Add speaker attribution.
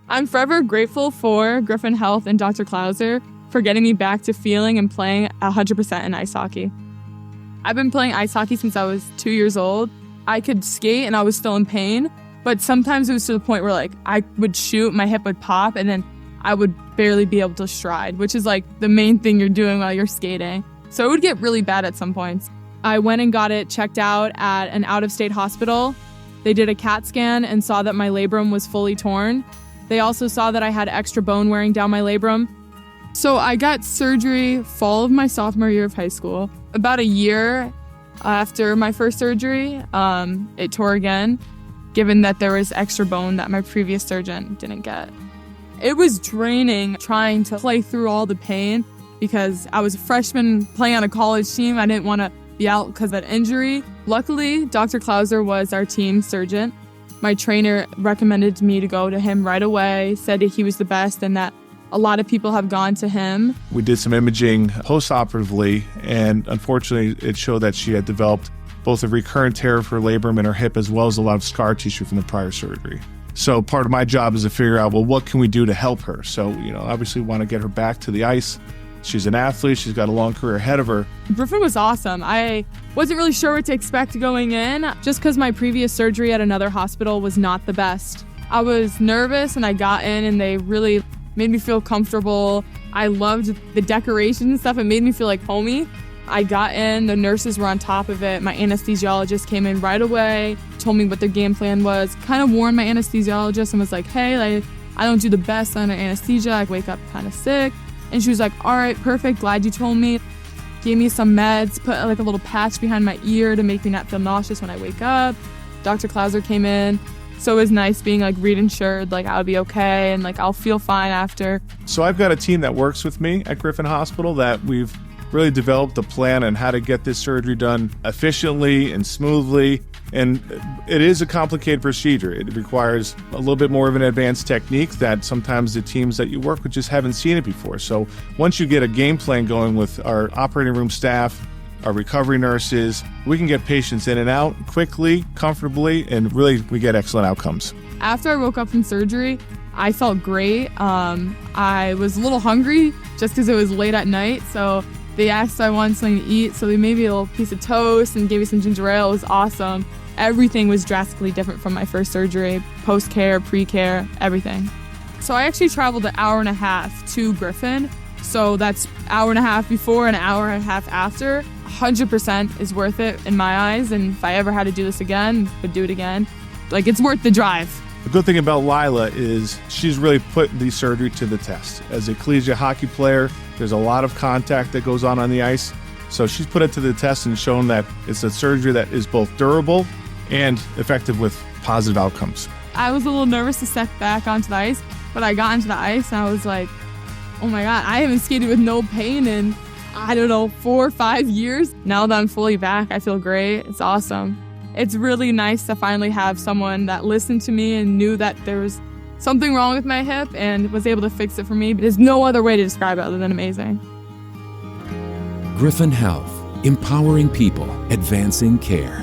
Speaker 1: I'm forever grateful for Griffin Health and Dr. Klauser for getting me back to feeling and playing 100% in ice hockey. I've been playing ice hockey since I was 2 years old. I could skate and I was still in pain, but sometimes it was to the point where I would shoot, my hip would pop, and then I would barely be able to stride, which is the main thing you're doing while you're skating. So it would get really bad at some points. I went and got it checked out at an out-of-state hospital. They did a CAT scan and saw that my labrum was fully torn. They also saw that I had extra bone wearing down my labrum. So I got surgery fall of my sophomore year of high school. About a year after my first surgery, it tore again, given that there was extra bone that my previous surgeon didn't get. It was draining trying to play through all the pain because I was a freshman playing on a college team. I didn't want to be out because of that injury. Luckily, Dr. Klauser was our team surgeon. My trainer recommended me to go to him right away, said that he was the best and that a lot of people have gone to him.
Speaker 2: We did some imaging post-operatively, and unfortunately, it showed that she had developed both a recurrent tear of her labrum in her hip as well as a lot of scar tissue from the prior surgery. So part of my job is to figure out, well, what can we do to help her? So, obviously we want to get her back to the ice. She's an athlete. She's got a long career ahead of her.
Speaker 1: Griffin was awesome. I wasn't really sure what to expect going in, just because my previous surgery at another hospital was not the best. I was nervous, and I got in, and they really made me feel comfortable. I loved the decorations and stuff. It made me feel like homey. I got in, the nurses were on top of it. My anesthesiologist came in right away, told me what their game plan was, kind of warned my anesthesiologist and was like, hey, I don't do the best under anesthesia. I wake up kind of sick. And she was like, all right, perfect, glad you told me. Gave me some meds, put a little patch behind my ear to make me not feel nauseous when I wake up. Dr. Klauser came in. So it was nice being reassured, I'll be okay and I'll feel fine after.
Speaker 2: So I've got a team that works with me at Griffin Hospital that we've really developed a plan on how to get this surgery done efficiently and smoothly. And it is a complicated procedure. It requires a little bit more of an advanced technique that sometimes the teams that you work with just haven't seen it before. So once you get a game plan going with our operating room staff, our recovery nurses, we can get patients in and out quickly, comfortably, and really we get excellent outcomes.
Speaker 1: After I woke up from surgery, I felt great. I was a little hungry just because it was late at night. So they asked if I wanted something to eat. So they made me a little piece of toast and gave me some ginger ale. It was awesome. Everything was drastically different from my first surgery, post-care, pre-care, everything. So I actually traveled an hour and a half to Griffin. So that's hour and a half before and an hour and a half after. 100% is worth it in my eyes. And if I ever had to do this again, would do it again. It's worth the drive.
Speaker 2: The good thing about Lila is she's really put the surgery to the test. As a collegiate hockey player, there's a lot of contact that goes on the ice. So she's put it to the test and shown that it's a surgery that is both durable and effective with positive outcomes.
Speaker 1: I was a little nervous to step back onto the ice, but I got into the ice and I was like, oh my God, I haven't skated with no pain in, 4 or 5 years. Now that I'm fully back, I feel great. It's awesome. It's really nice to finally have someone that listened to me and knew that there was something wrong with my hip and was able to fix it for me. There's no other way to describe it other than amazing.
Speaker 3: Griffin Health, empowering people, advancing care.